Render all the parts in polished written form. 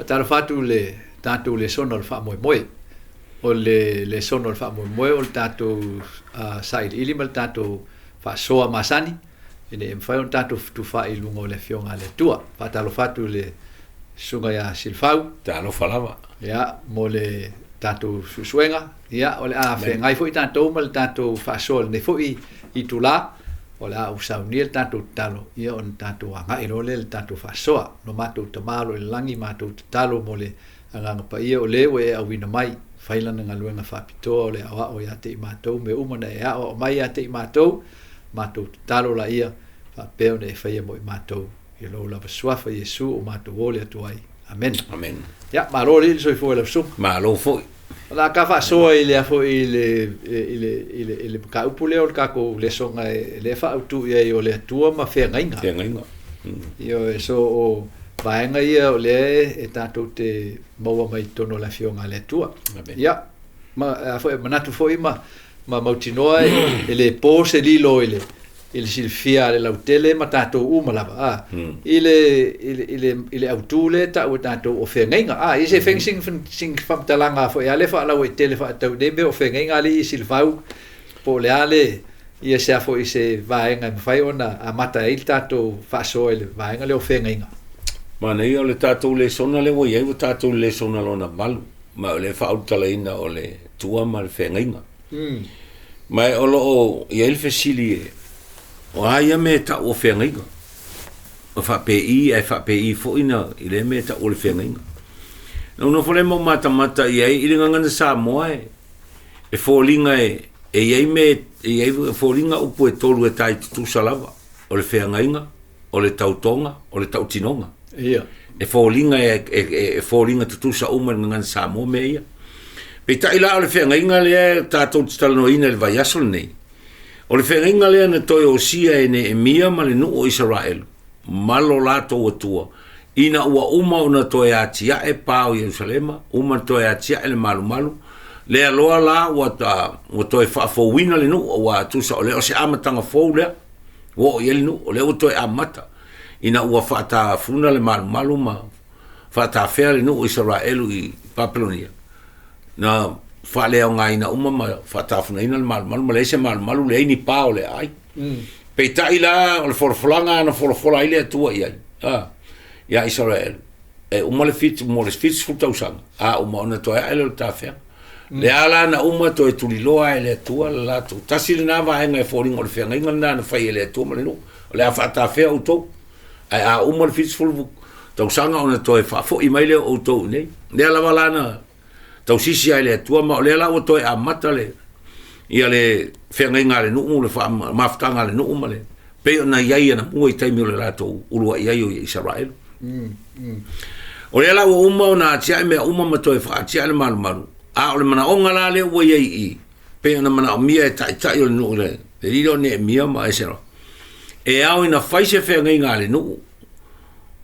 talo fatu le tatu le sono le fa moi o le sono le fa moi o tatu side ili mal tatu fa soa masani ine fa un tatu tu fa i lungo le fionga le tua fa talo fatu le sunga ya silfau talo falava ya mo le tatu susuenga ya o le a fe ngai foi tatu mal tatu fa sol ne foi i tula o la usau ni el tatu talo ia on tatu anga i role el tatu fa soa no matu tamalo el langi matu talo mo le anga pa ia o le we a wina mai failana ngaluenga fa pito le awa o ya te matou me umana ya o mai ya te matou talo la ia fa peo ne fa ia mo matou i lo la swafa Yesu o matou ole atuai amen amen ya malo le so foi la so malo foi la ka fa so ile fo ile ka upule o ka ko le songa le fa tu ia o le tua ma fe ngainga io so o vaenga ia o le e tatou te maua mai tono la fionga le tua ia ma foi manatu foi ma mautinoa e le pose lilo ile silfia le lautele ma tatou uma lava ile autule ta o tatou o fenga ise fencing sing famtalanga foi ale fa la o tele fa tau de o fenga ali silfau po le ale ia se foi se vaenga fai ona a mata il tatou fa so ile vaenga le o fenga mana ia le tatou le sona le wo ia o tatou le sona lona malu ma le fa utalaina o le tua ma le fenga mai o lo ia il fesili o aia me ta o fenga o fa PI fo ina ile me ta o le fenga no fole mo mata ia ile nganga sa moe e folinga e ia folinga o po tolu e tai tu salava o le fenga o le tautonga o le tautinonga ia e folinga tu sa uma nganga sa mo me ia pe ta ila o le fenga le ta to stalno ina le vaiasol nei o le fenga le na toi o sia e ne mia ma le no o Israel malo lato o tua ina ua uma ona toi atia e pa o Jerusalema uma toi atia e le malu le aloa la o toi fa fo wina le no o tu sa o le o se amatanga fo le o ele no o le o toi amata ina ua fa ta funa le malu ma fa ta fe le no Israel i Babilonia na fa le nga ina uma ma fa ta funa ina le malu le se malu le ni pa o le ai pe ta ila o forflanga na forfola ile tua ia ya Israel e uma le fit futa usanga uma ona to ele ta fe le ala na uma to tuliloa ele tua la tu tasile na va nga foring o le fenga na fa ele tua ma no le fa ta fe o to uma le fit full to usanga ona to fa fo i mai le o to ne le ala wala na to sisi ele tua ma le ala o to amata le ia le fenga le no le fa maftanga le no ma le pe na ia na mo i taimi o le lato ulua ia o Israel o le ala o uma na tia me uma ma to fa tia le malu o le mana onga la le o ia i pe na mana mia tai o no le ilo ne mia ma esero e au ina faise fenga le no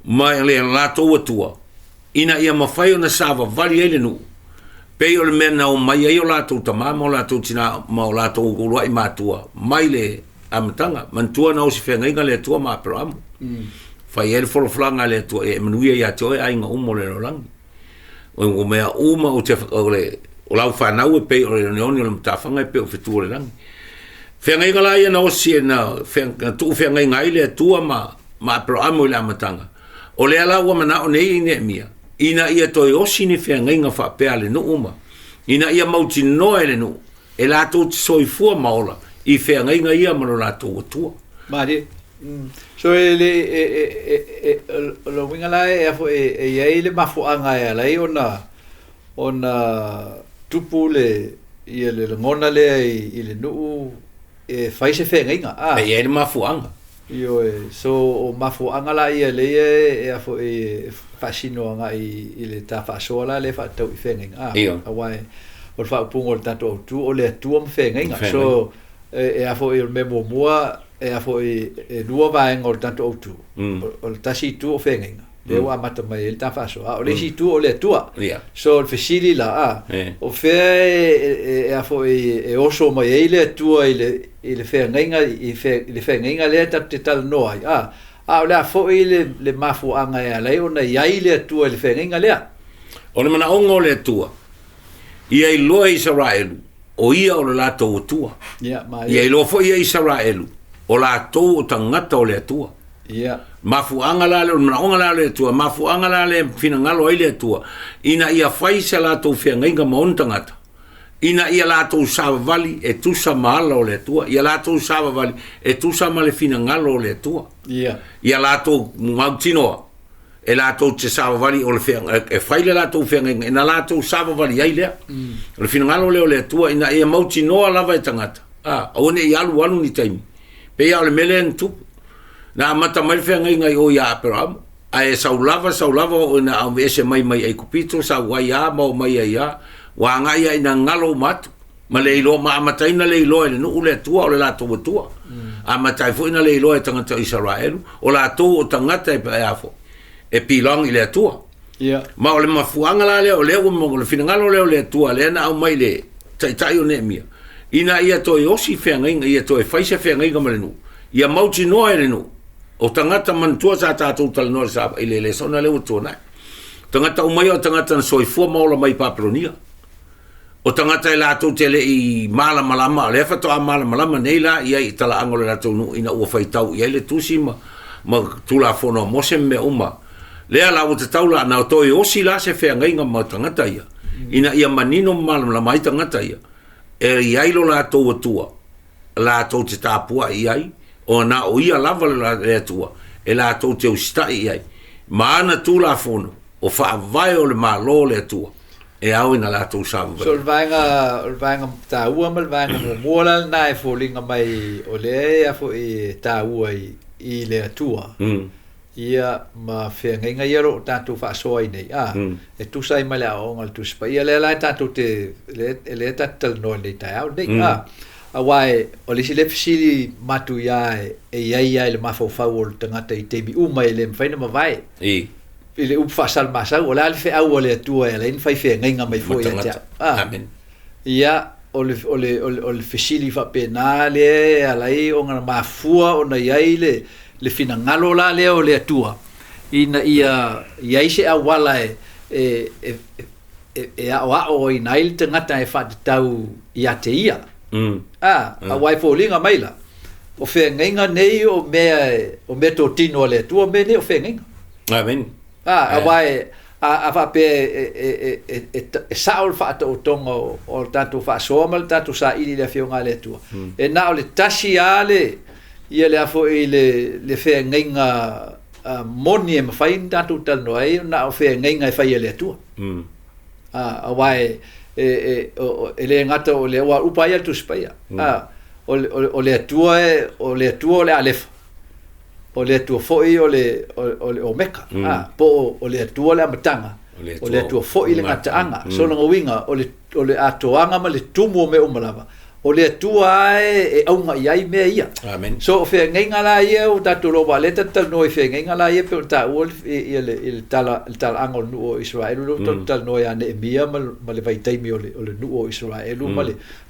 ma le lato o tua ina ia ma fai ona sava vali ele no pe o le mena o mai ai o lato tamama o lato tina ma o lato o lua i matua mai le amtanga mantua na o se fenga le tua ma proam fai ele flanga le tua e manuia ia toe ai nga umo le rolang o mea uma o te o lau whanau e pe o le neoni o le mtawhanga e pe o fitu le lang fenga la ia na o si na tu fenga ngai le tua ma proam o le amatanga o le ala ua mana o nei ne mia ina ia toi osi ni fenga inga fa pe ale no uma ina ia mauti no ele no e la to soifua maola i fenga inga ia mano la to tua mari so ele lo winga la e fo e ele mafu anga e la ona tupule ia le ngona le ile no e faise fenga inga e ele mafu anga io so o mafu anga la ia le e fo e fascino nga i le ta fa sola le fa tau fenga awai o fa pungo tanto tu o le tu om fenga so e fo il memo mua e fo e dua va en o tanto o tu o ta si tu o fenga le wa mata mai il ta fa so o le si tu o le tua so il fesili la o fe e fo e o so mai le tua ile fenga le ta te tal no ai a le fo le mafu anga ya le ona yai le tua le fenga le o le mana ongo le tua ia I loa Israelu o ia o le lato tua ia I loa fo ia Israelu o lato o tangata o le tua mafu anga la le mana onga la le tua mafu anga la le fina ngalo ai le tua ina ia fai se lato fenga ma on tangata ina ia lato savali e tusa mala o le tua ia lato savali e tusa male fina ngalo o le tua ia lato mautino e lato te savali o le fenga e fai le lato fenga e na lato savali ai le o le fina ngalo o le tua ina ia mautino lava e tangata o ne ia alu ni taimi pe ia le melen tu na mata mai fenga ngai o ia pero ai saulava o na au ese mai ai kupito sa wa ia mo mai ia wa nga ia ina ngalo mat ma le ilo ma matai na le ilo le no le tua o le lato tua a matai fo ina le ilo e tangata Israel o lato o tangata e afo e pilong I le tua ma o le mafuanga la le o le mo le finangalo le tua le na au mai le tai o ne mia ina ia to yosi fenga ia to e faise fenga ga malenu ia mauti no e no o tangata man tua sa tatu tal no sa ile le sona le tua na tangata o mai o tangata soi fo ma o mai papronia o tangata I lato tele I mala malama le fa to mala malama nei la ia I tala angole lato no ina o fai tau ia le tusi ma tula fono mose me uma le ala o te taula na to o si la se fe ngai ma tangata ia ina ia manino mala malama I tangata ia e ia lo lato o tua lato te tapua ia o na o ia lava le tua e lato te o sta ia ma na tula fono o fa vai o le malo le tua e au ina lato savu so vanga ta ua mal vanga mola na fo linga mai o le a fo I ta ua I le tua ia ma fe ngai ia ro tanto fa so ai nei e tu sai male o ngal tu spa ia le la tanto te le tatal no nei ta au nei a wai o le sile fsili matu ia e ia le mafo fa o tangata I te bi uma le mfaina ma vai ile up fasal masa o la fe au le tua ele in fai fe ngai mai fo ia amen ia o le fsili fa penale alai o ngana mafua o na ia le fina ngalo la le o le tua ina ia se awala e o inail tangata e fa tau ia te ia a wai fo linga maila o fe ngai nei o me to tino le tua me ne o fe ngai amen a wai a fa pe e saul fa to tongo o tanto fa somal tanto sa ili le fionga le tua e na o le tashi ale ia le afo le fe ngai moni e mawhai tanto tal no ai na o fe ngai ngai fai le tua a wai e le ngata o le wa upai tu spaia o le tua o le alef o le tua foi o le o meka po o le tua le matanga o le tua foi le ngata anga so no winga o le atoanga ma le tumo me umalava o le tua e aunga iai me ia amen so fe ngai la ia o tatu lo valeta tal no fe ngai la ia pe ta o il tal angol no Israel lo tal no ya ne mia mal le vai tai mi o le no Israel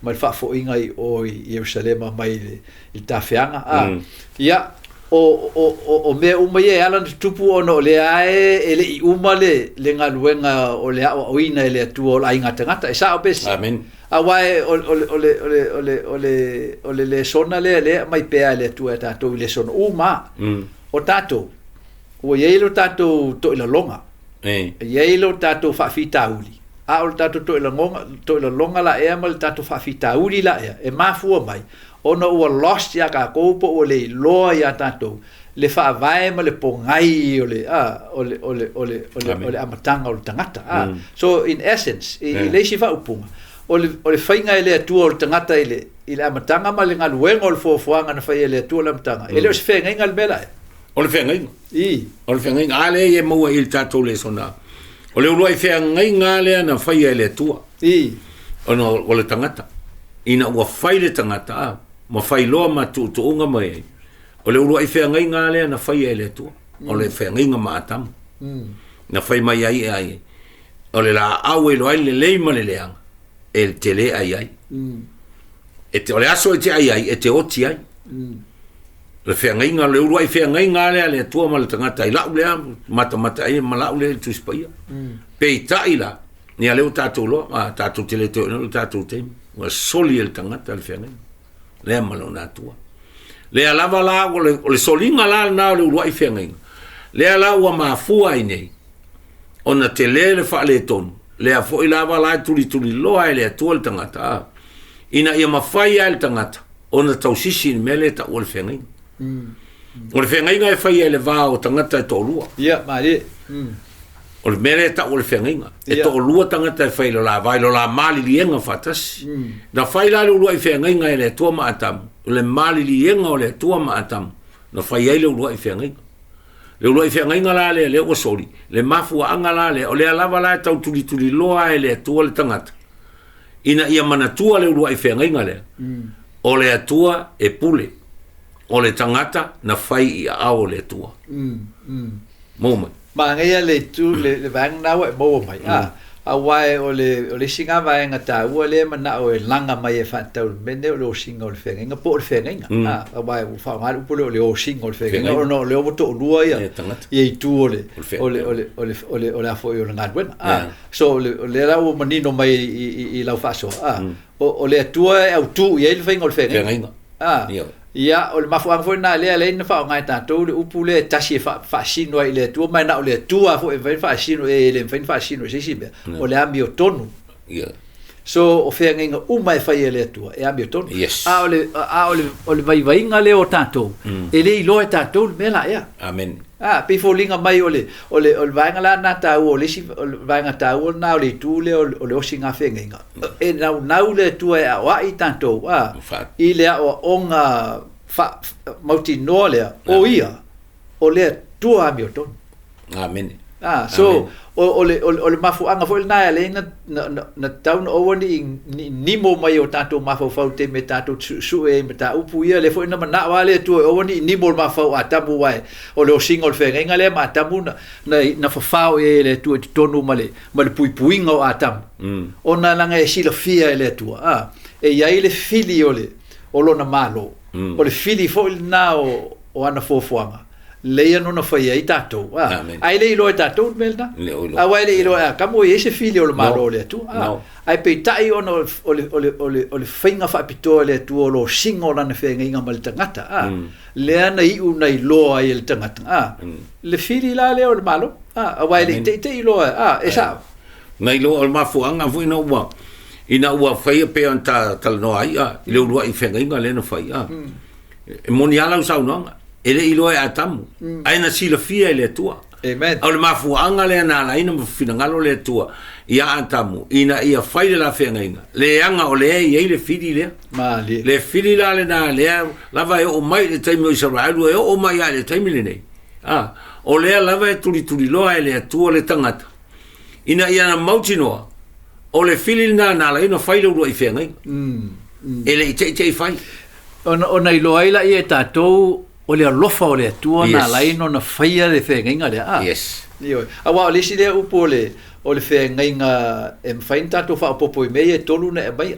mal fa fo inga o Jerusalem mai il ta feanga ia o me uma ia ala tupu ono le ae ele uma le ngaluenga o le o ina le tu o la inga tangata e sa obes amen awai ole le sona le mai pe le tu eta to le sona uma o tato o yelo tato to la longa yelo tato fa fitauli a o tato to la longa la e mal tato fa fitauli la e mafu mai ono o lost ya ka ko o le lo ya tato le fa vai ma le pongai ole amatanga o tangata so in essence le si fa upunga ole fainga ele tu o tangata ile amatanga ma le ngaluenga o fofoanga na fa ele tu o amatanga ele o se fenga ngal bela ole fenga ole fenga ale ye mo il tato le sona ole lo ai fenga ngale na fa ele tu ono ole tangata ina wa faile tangata ma fai loa ma tu unga mai o le uru ai whea ngai ngā lea na whai e le tu o le whea ngai ngā mātam na whai mai ai o le la au e lo ai le lei ma le leanga e te le ai e te o le aso e te ai e te oti ai le whengainga le urua I whengainga le tua ma le tangata I lau lea mata ai ma lau lea tuispaia pei tai la ni a leo tātou loa tātou te le teo ina le tātou teimi wa soli le tangata le whengainga lea malo nā tua lea lava la o le solinga la na le urua I whengainga lea la ua mafua I nei ona te le wha le tonu lea fo I lava la tuli loa e lea tua le tangata ina ia mawhai ai le tangata ona tau sisi ni mele ta o le whengainga o le whengainga e whai ai le vā o tangata e tō lua maare o le mele ta o le whengainga e tō lua tangata e whai lo la vai lo la mali lienga whatasi na whai la le urua I whengainga e le tua maatamu le mali lienga o le tua maatamu na whai ai le urua I whengainga le urua I whengainga la le o sori le mafua anga la le o le alava la tau tuli loa e le tua le tangata ina ia manatua le urua I whengainga le o le atua e pule o le tangata na whai I ao le atua mōmai ma ngai le tu le vang na wa mōmai a wai o le singa vaenga ta ua le mana o langa mai e fatau mene o le singa o le whengainga po o le whengainga a wai u wha ngāru pule o le o singa o le whengainga o no le o to lua ia I tu o le afo I o le ngāruena so le rau manino mai I lau whaso o le atua e au tu I le whenga o le whengainga ia o le mafuanga foi na le na fa ngai tātou le upu le tasi fa sino I le tua mai na o le tua foi fa sino e le fa sino sisi be o le ami o tonu so o whengainga mai fai le tua e ami o tonu o le vai le o tātou e le ilo e tātou mela ia amen pe folinga mai o le vaenga la na tau o le si vaenga tau na o le tu le o le osinga whengainga e nau le tua e a I tātou I le o onga mauti noa lea o ia o le tua ami o tonu amen so o le mafuanga foi na le na taun o ni mo mai o tātou mafau te me tātou su e me tā upu ia le foi na mana wale tu o ni mo mafau atamu wai o le single whengainga le ma tamu na fafao e le tu tonu male puipuinga o atamu ona langa e sila fia le tu e ia le fili o lona malo o le fili foi na o ana fofuanga leia no na fai ai tātou ai le ilo e tātou melna a wai le ilo a kamo e se fili o le malo le tu ai pe tai ona o le whainga whapitoa le tu o lo singo lana whengainga ma le tangata le ana I una I loa ai le tangata le fili la le o le malo a wai le te ilo e sa na ilo o le mafuanga fui na ua ina ua whaia pe an tal no ai I le urua I whengainga le na whai e moni ala usaunanga ele ilo e atamu aina sila fia ele tua amen au le mafuanga le na la ina finangalo le tua ia atamu ina ia faile la whengainga le anga o le e le fili le le fili la le na le lava e o mai le taimi o Israelu e o mai le taimi le nei o le lava e tuli loa e le tua le tangata ina ia na mauti noa o le fili na la ina faile ua I whengainga ele I te fai ona iloa ila I e tātou o le alofa o le atua na laino na whaia le whengainga le yes awa o lesi le upo o le whengainga e mwhain tātou whaopopo I mei e tolu na e mai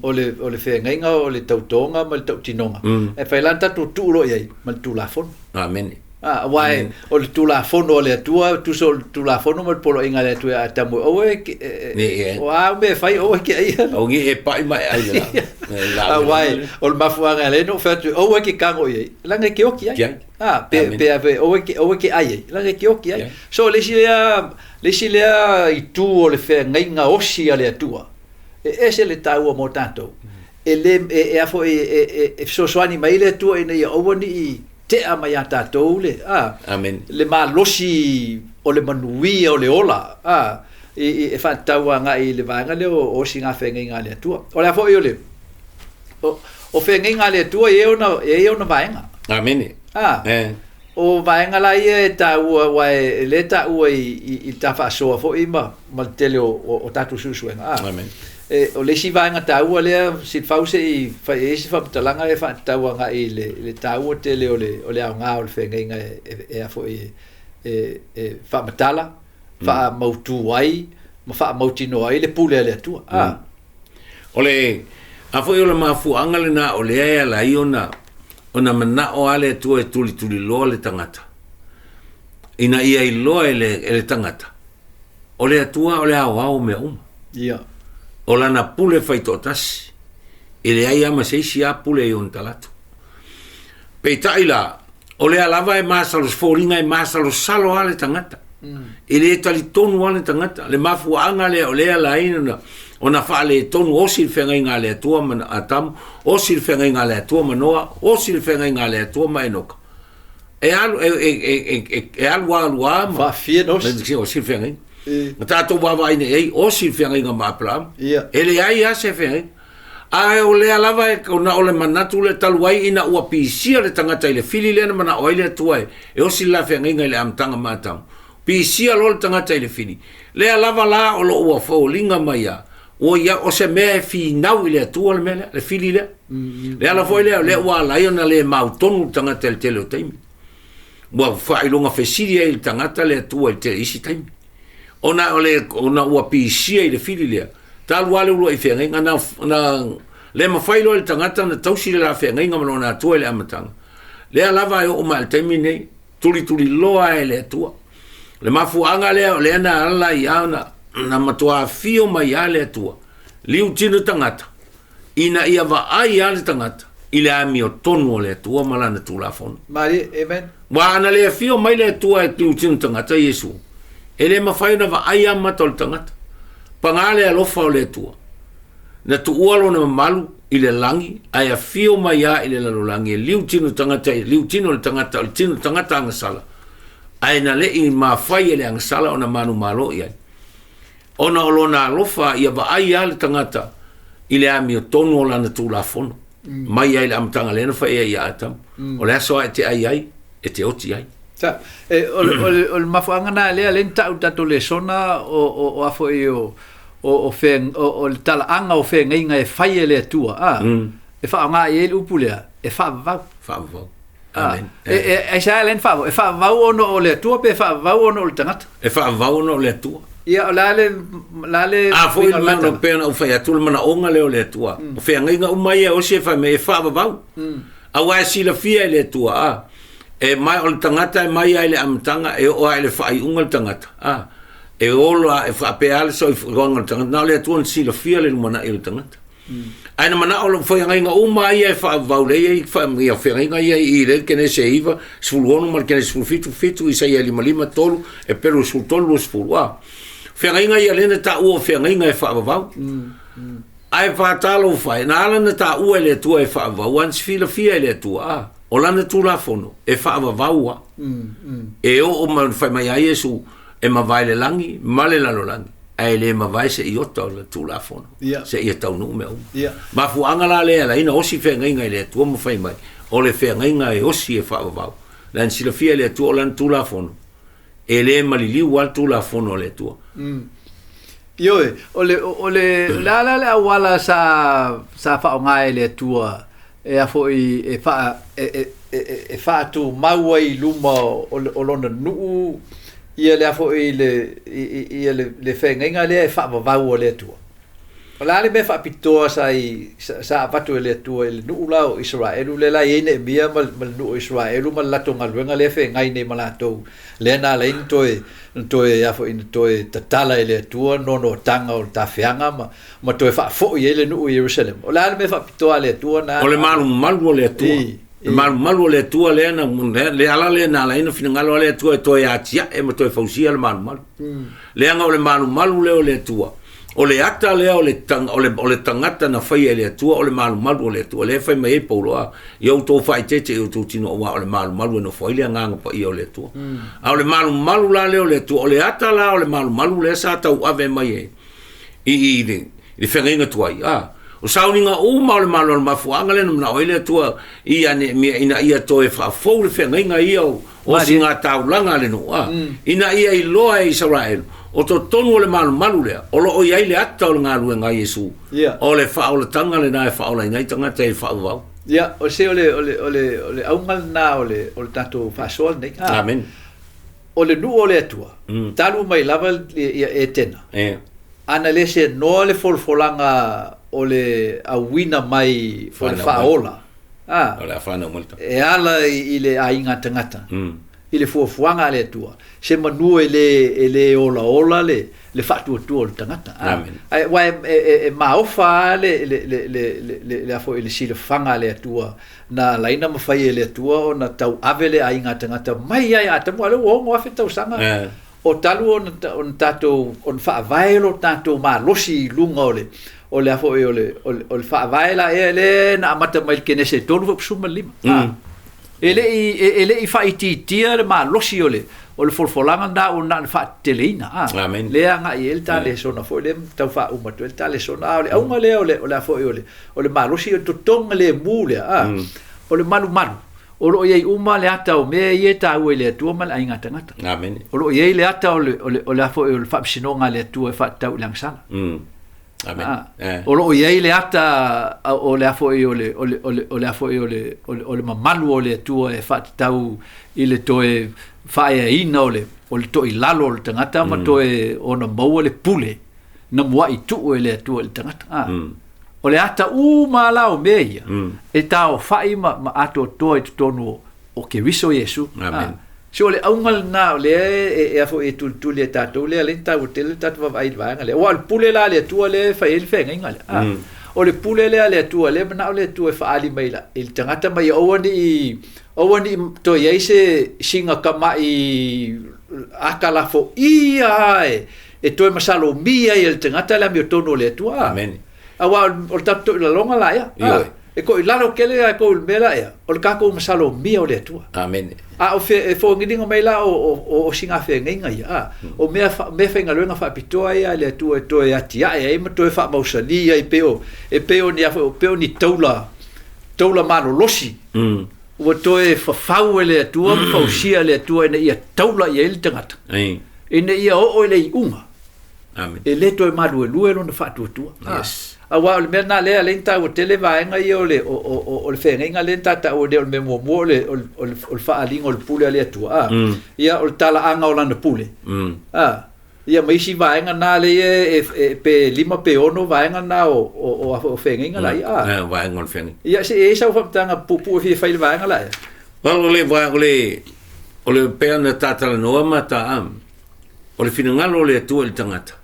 o le whengainga o le tautonga ma le tautinonga e whailan tātou tūro iai ma le tūlafon amen wai o le tūlafon o le atua tuso o le tūlafon o le polo inga le atua a tamu o me whai o ke ai o ngi e pai mai ai wai o le mafuanga le no whatu o ke kango iai langa ke oki ai pe o ke ai langa ke oki ai so lesi lea I tu o le whengainga osi a le atua e se le tau o mo tātou e afo e sosoani mai le atua e nei auani I te ama ya tātou le amen le malosi o le manui o le ola e whātau anga I le vanga le o singa whengainga le atua o le afo I o le o whengainga le atua e ona vaenga amen o vaenga la ia e tāua wai le tāua I tawhaasoa fo I ma tele o tātou susuenga amen o le si vaenga tāua lea sit fause I whaeisi whapatalanga e whaatau anga I le tāua tele o le au ngā o le whengainga e a fo I whamatala wha mautu ai ma wha mautino ai le pule le atua o le a fo I o le mafuanga le na o le ea la iona ona mana o ale tu e tuli loa le tangata. Ina ia I loa ele tangata. O le atua o le au mea uma. Ia. O lana pule faitotasi. Ele ai ama seisi a pule I on talatu. Peitai la, o le alava e masalo sforinga e masalo salo ale tangata. Ele tali tonu ale tangata. Le mafuanga le o le ala ina ona fale tonu osil fenga inga le tua man atam, osil fenga inga le tua manoa, osil fenga inga le tua maenoka. E alu ma. Fa fie nos. Osil fenga inga. Tato wawa ine ei osil fenga inga maaplam. Ele ai ase fenga. Ai o le alava e ona ole manatu le taluai ina ua pisia le tangata ile fili le na mana oile tuai. E osil la fenga inga le amtanga matam. Pisia lo le tangata ile fili. Le alava la o lo ua fo linga maia. O ia o se me fi nau ile tua le mele le fili le le ala foi le wa la ona le mautonu tangata le tele taimi wa fa ilonga fesiri il tangata le tua le tele isi taimi ona wa pisia ile fili le tal wale lo I fenga na le ma failo le tangata na tausi le fenga nga malona tua le amatanga le ala va o mal taimi nei tuli loa ele tua le mafuanga le na ala ia na matua fio mai ale tua liu tino tangata ina ia va ai ale tangata ile ami o tonu le tua malana tu la fon mari amen wa ana le fio mai le tua e liu tino tangata Yesu ele ma fai na va ai ama tol tangata pangale alofa le tua na tu ualo na malu ile langi ai fio mai ia ile la langi liu tino tangata liu tino le tangata ngasala ai na le I ma fai ele ngasala ona manu malo ia ona olona alofa ia va ai ale tangata ile ami o tonu o lana tu la fono mai ai le amtanga lena fa ia atam o le so te ai e te oti ai ta o mafuanga na le lenta o tato le sona o afo o fen o tala anga o fen inga e fai le tua e fa nga e upulea e fa va amen e sa len fa va ono o le tua pe fa va ono o tangata e fa va ono le tua ia lale foi mano pena o fai atul mana onga leo le tua o fai nga umai o se fa me fa va a wa si la fia le tua e mai o tangata e mai ai le amtanga e o ai le fai unga tangata e ola e fa pe al so gonga tangata na le tua si la fia le mana e tangata ai na mana o fai nga umai e fa va le e fa me o fai nga I le que ne se iva sulgono mal que ne sulfitu I sai ali malima tolu e pero sul tolu sulwa Fenga ia lena ta ua fenga e whaavavau. Ai whaatalo whai, na alana ta ua le tua e whaavavau, ans fila fia le tua, o lana tu la fono, e whaavavau. E o ma whai mai ai Yesu, e ma vai le langi, ma le lalo langi. Ai le ma vai se iota o le tu la fono, se ia tau nu me uma. Ma fuanga la lea la ina osi fenga le tua ma whai mai, o le fenga e osi e whaavavau. Lan sila fia le tua o lana tu la fono. E le maliliu al tu la fono le tua. Ioe, ole la wala sa fa ngai le tua e a foi e fa tu mauai luma o lona nu ia le foi le fenga le fa va le tua. Ola le me fa pitoa sa patu le tua le nu la Israel le la ine bia mal nu Israel mal la tonga luenga le fe ngai ne malato le na le into ya fo into tatala le tua no tanga o ta fianga ma to fa fo le nu Jerusalem ola le me fa pitoa le tua na ole malu le tua malu le tua le na le ala le na la ina finanga le tua to ya tia e mo to fa usia le malu le anga ole malu le tua o le ata lea o le tangata na fai e le atua o le malu o le atua le fai mai e pauloa iau tō fai tete iau tō tino o le malu no fai le nganga pa ia o le atua a o le malu la le o le atua o le ata la o le malu le sa tau ave mai e I le whenga tuai o sauninga uma o le malu mafuanga le na o le atua ia ina ia tō e whafou le whenga ia o singa taulanga le no ina ia I loa e Israel o to tonu le malu lea o lo o iai le ata o le ngā ngai Yesu o le wha o le tanga le nai wha o le ngai tanga te wha wau o se o le aungal na o le tato whasoal nei amen o le nu o le atua talu mai lava e tena ana le se no le folfolanga o le awina mai o le whaola Ole afana multa. E ala I le ainga tangata. I le fuafuanga le tua. Se manu ele ola le fatu tua le tangata. Ai wa maofa le afo ele sile fanga le tua na laina mafai le tua ona tau avele ainga tangata mai ai atamu ale wo afe tau sanga. O talu on tato on fa vailo tato ma losi lunga ole afo ole fa vaila ele na mata mai kenese tonu suma lima. Ele I fa ititia ma losi ole folfolanga da ona fa teleina. Le anga I el tale sona fo le tau fa uma tu el tale sona ole uma le ole afo ole ma losi to tonga le mule ole malu Olo ye uma le ata o me ye ta o le tu mal ainga tangata. Amen. Olo ye le ata o afo o fa sinonga le tu e fa ta ulang sala. Amen. Olo ye le ata o le afo o afo o le mamalu o le tu e fa ta u ile to e fa e ina o le to I lalo o tangata ma to e ona mo le pule. Na mo I tu le tu le tangata. O le ata uma lao meia e tau fai ma ato toi tonu o ke riso Yesu. Amen. So le aungal na le e afo e tu le tato le lenta o tele tato vai vai le o al pule la le tu le fai el fenga ngale. O le pule le tu le na le tu e fa ali mai la il tangata mai o wani to yeise singa kama I akala fo ia e to masalo mia il tangata la mi tonu le tu. Amen. Awa o tato la longa la ya. E ko ilaro kele ko mela ya. O ka ko masalo mia o le tua. Amen. O fo ngidinga mai la o singa fe nginga ya. O me fe ngaluenga fa pitoa ya le tua to ya tia e me to fa mausali ya e peo ni afo peo ni toula malo losi. O to e fa fau le tua fa usia le tua ne ia toula ia il tangata. E ne ia o le unga. Amen. E le to e malu lue no fa tua. Yes. Awa le mena le lenta o tele vaenga I o le fenga lenta ta o le memo le o fa alingo le pule le tua ia o tala anga o lana pule ia mai si vaenga na le e pe lima pe ono vaenga na o fenga la ia vaenga o fenga ia se e sa tanga pu fi fa vaenga la o le pe na tata no mata o le finangalo le tua le tangata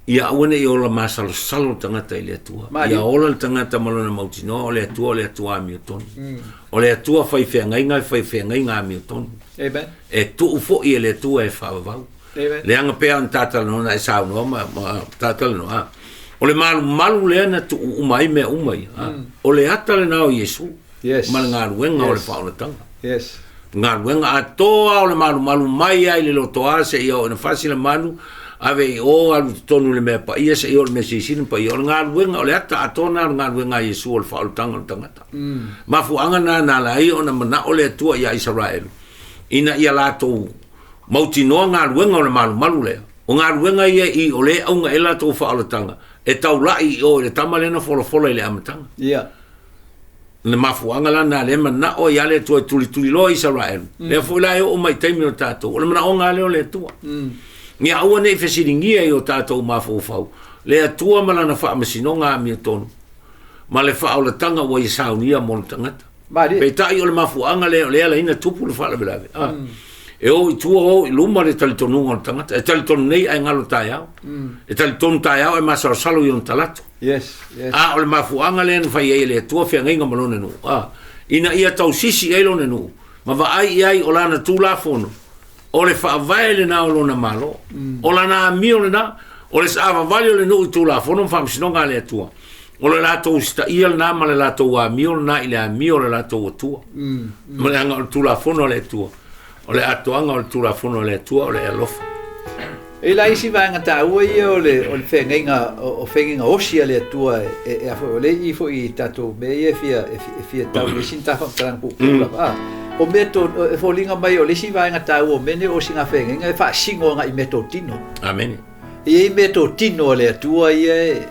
ia ona I ola masalo salo tangata I le atua. Ia ola tangata malona mautino o le atua a miotoni. O le atua fai whengainga a miotoni. Amen. E tu ufo I le atua e whawavau. Le anga pea an tātalanoa e saunoa ma tātalanoa. O le malu lea na tu umai mea umai. O le atale nao Yesu. Yes. Ma ngā ruenga o le whaonatanga. Yes. Ngā ruenga atoa o le malu mai ai le lotoa se ia o na whasila malu. Ave o alu tonu le mea pa ia se o le mea seisini pa ia o ngā ruenga o le ata atona o ngā ruenga Yesu o le whaolutanga o tangata. Mafuanga na lai o na mana o le atua ia Israel. Ina ia lato mauti noa ngā ruenga o le malu lea. O ngā ruenga ia I o le aunga e lato whaolutanga. E tau lai o le tamalena fola I le amatanga. Ia. Na mafuanga la na le mana o ia le tua tuli lo Israel. Le fuilai o mai taimi o tato. O le mana o ngā leo le tua. Ngia aua nei fesiringia I o tātou mafofau. Le atua malana whaamasino mi tonu. Ma le whaolatanga wa I saunia mo tangata. Pei tai o le mafuanga le ala ina tupu le whaalabilawe. E o I tua o I luma le talitonunga o tangata. E talitonu nei ai ngalo tai au. E talitonu tai au e masarasalo I on talato. Yes, yes. O le mafuanga le whai e le atua whiangainga malone nu. Ina ia tau sisi e lone nu. Ma wa ai o lana tūla fono. O le whaavae le nao lona malo. O la na mio le na. O le saava vali o le nui tū la whono whamsinonga le atua. O le lato sta ia le na ma le lato wa mio le na I le a mio le lato o tua. Ma le anga o tū la whono le atua. O le atoanga o le tū la whono le atua o le alofa. E la isi vanga ta ua ia o le whengainga osia le atua e afo o le I fo I tato me ia fia tau le sinta whamtarang pukula. O meto fo linga mai o le si vaenga ta o mene o singa whengainga e wha singo nga I meto tino. Amen. I meto tino le atua ia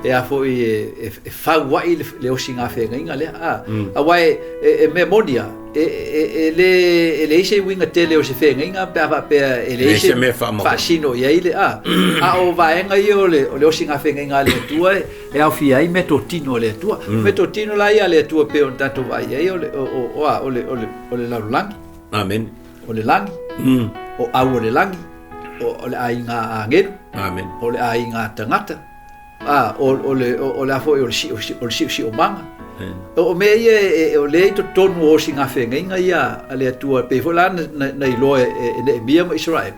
e a fo e fa wai le o singa fe ngai le a wai e memoria le ise winga tele o se fe ngai pa le ise fa sino ia ile a o vai ngai o le o singa fe ngai le tua e au fi ai metotino le tua metotino la ia le tua pe on tanto vai ai o le langi amen o le langi o au le langi o le ainga ngeru amen o le ainga tangata o le afo o si o manga o me ia o le to tonu o singa fenga ia ale tua pe fola na ilo e bia ma Israel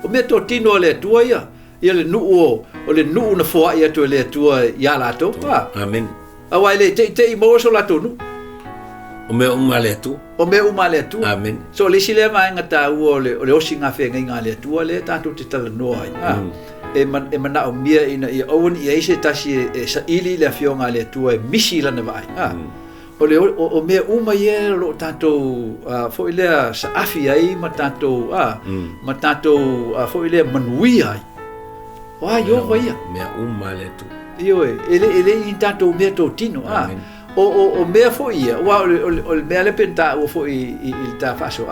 o me to tino le tua ia le nu o le nu na fo ia to le tua ia la to amen awai le te mo so la to nu o me umale tu amen so le sile ma ngata o le singa fenga le tua le tanto te tala no ai e mana o mia ina i owen i eise tasi sa ili le fionga le tua misi lana vai o me uma ye lo tanto fo ile sa afi ai ma tanto fo ile manui ai wa yo vai me uma le tu yo ele in tanto me to tino o me fo ia wa o me le penta o fo i ta faso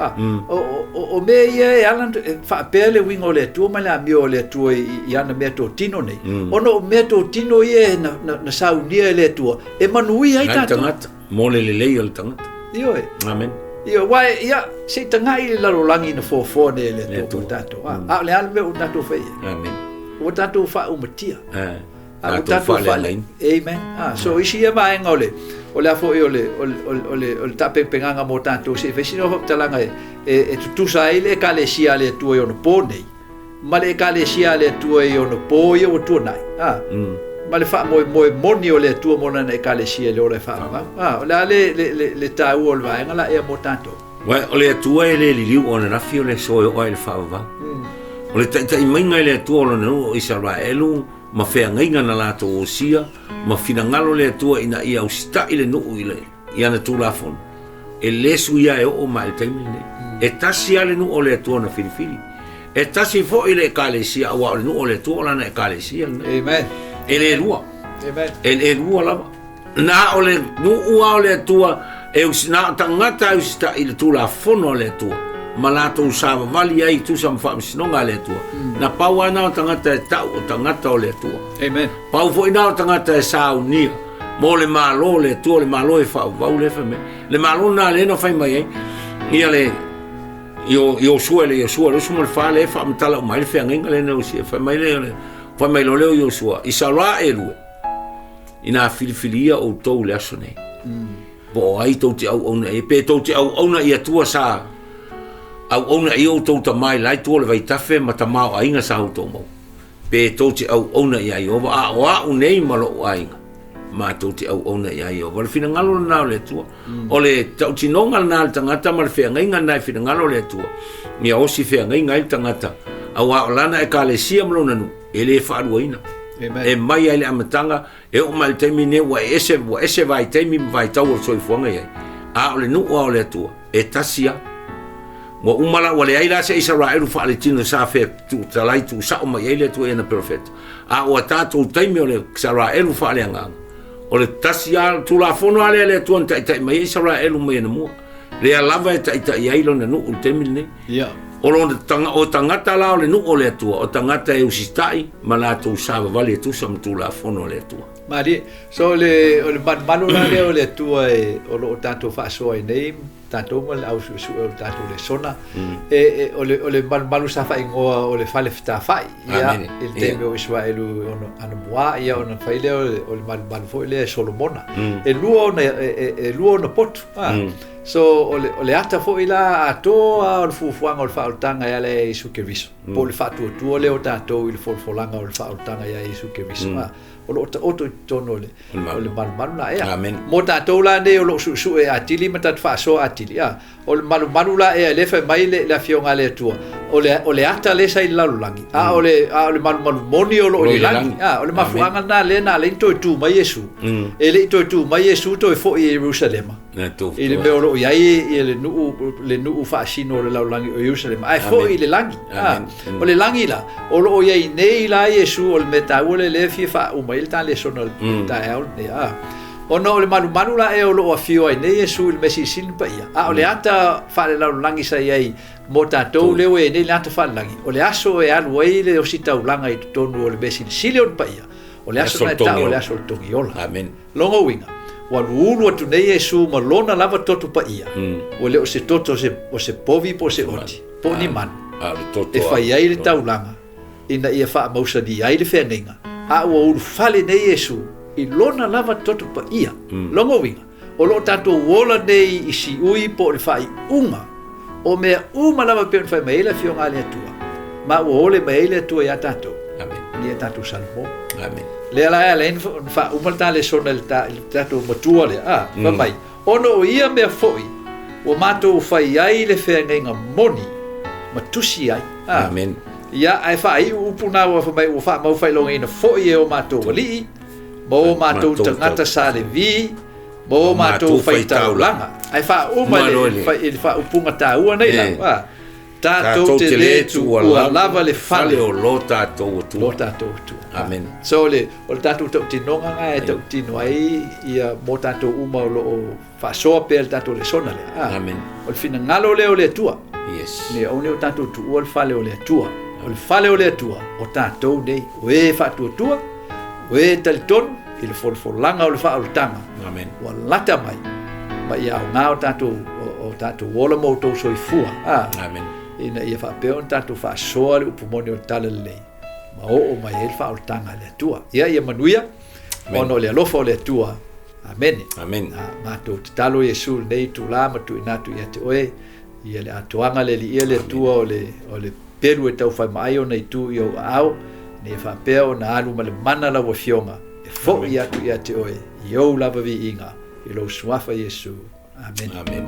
o me ia alan fa pele wingo le tu ma la mio le tu i ana me to tino nei o no me to tino ia na saunia le tu e manui ai ta mo le le o tanga yo amen yo wa ia se tanga i la rolangi na fo ne le tu tato le al me o tato fe amen o tato fa o matia amen so isi e mai ngole o le afo o le tape penganga mo tanto se fesino talanga e tu sai le kalesia le tu e ono pone ma le kalesia le tu e ono po o tu nai ma le fa mo moni o le tu mo na e kalesia le o le fa le ta o le vai ngala e mo tanto wa o le tu e le liu ona na fio le so o le fa va o le tai mai ngai le tu o no Israelu ma fea ngainga na lato o sia ma fina ngalo le tua ina ia usta ile no ile ia na tu lafon e lesu ia e o ma el taimine e tasi ale no o le tua na filifili e tasi fo ile kalesia wa no o le tua la na kalesia amen ele lua amen ele lua la na o le no o le tua e usna tangata usta ile tu lafon o le tua malato usava vali ai tu sam fam sinonga le tua na pau ana tangata tangata o le tua amen pau foi na tangata e saunia mo le malo le tua le malo e fa va le fa me le malo na le no fai mai ia le io suele lo sumo fa le fa mtala mai fe ngenga le no si fa mai lo le io sua isala elu ina filifilia o to le asone bo ai to ti au ona e pe to ti au ona ia tua sa au ona io to ta mai lai to le vai tafe ma ta mau ainga sa to mo pe to ti au ona ia io wa unei malo ainga ma to ti au ona ia io va fina ngalo na le tu o le tau ti no ngal na tangata ma fe ngai na fina ngalo le tu mi o si fe ngai tangata au lana e kalesia mlo nanu ele fa ruina e mai ele amatanga e o mal termine wa ese vai temi vai tau so fonga ia a le no o le tu e tasia mo umala wale ai la se Israel fa le tino sa fe tu talai tu sa o mai ele tu ena profeta a o tato taimi ole Israel fa le anga o le tasia tu la fono ale le tu tai mai Israel mai na mo le lava tai ai lo na no o termine ya o lo tangata la le no o le tu o tangata e usistai ma la tu sa vale tu sam tu la fono le tu mari so le manu la le o le tu o lo tanto fa so ai nei tanto mal au su tanto le sona e o le malu sa fa ingoa o le fale fta fai ia il tempo Israel ono anmoa ia ono faile o le mal foi le Solomona e luo na pot so o le ata foi la ato o fufuanga o fautanga ia le isu ke viso po le fatu tu le o tanto il folfolanga o fautanga ia isu ke viso o lo oto tono le malu la ia mo tatou la ne o lo su e atili ma tat fa so atili o le malu la e le fa mai le fionga le tua ole ata le sai lalulangi ole malu moni o le langi ole mafuanga na le to tu mai Yesu ele to tu mai Yesu to fo i Jerusalem ele me o yai ele nu fa sino le lalulangi o Jerusalem ai fo i le langi ole langi la o yai nei la Yesu o le meta ole le fi fa o mai ta le sono ta el ne ono le malu la e o lo afio ai nei Yesu le mesi sin pa ia ole ata fa le lalulangi sai ai mo tatou leo e nei lata whalangi. O le aso e alu eile o si taulanga i tonu o le besi sile on paia. O le aso na tau o le aso o tongi ola. Amen. Longa winga. Wanu ulu atu nei Yesu ma lona lava toto paia. O le o se toto o se povi po se oti. Po ni manu. E whai ai le taulanga. Ina ia wha mausa di ai le whenenga. A ua ulu fale nei Yesu i lona lava toto paia. Longa winga. O lo tatou wola nei i si ui po le whai unga. O mea lava pe fai maila fio ngale atua ma o ole maila atua ya tato amen ni tato salmo amen le ala fa umalta le sonel tato matua le va mai ono ia me foi o mato fai ai le fenga moni matusi ai amen ya ai fai upuna o fa mai o fa mau fai longa ina foi o mato ali mo mato tangata sale vi mo mato fai taulanga ai fa fa upunga taua nei la tatou te le tu ua lava le fale o lo tatou tu amen so le o tatou tau tinonga nga e tau tino ai ia mo tatou uma o lo fa soa pe tatou le sona le amen o le fina ngalo le o le tua yes ne o ne o tatou tu o le fale o le tua o le fale o le tua o tatou nei o e fa tua o e talton il folfolanga o le fa o tanga amen wa lata mai ma ia nga o tatou wola mo tau soifua amen ina ia fa pe on tatou fa soa le upumoni o tala le ma o mai el fa o tanga le tua ia manuia ono le alofa o le tua amen amen ma to talo Yesu nei tu la ma tu ina tu ia te oe ia le atuanga le ia le tua o le peru e tau fa mai o nei tu io au ne fa pe o na alu ma le mana la wo fionga fo ia tu ia te oe io lava vi inga i lo suafa Yesu amen amen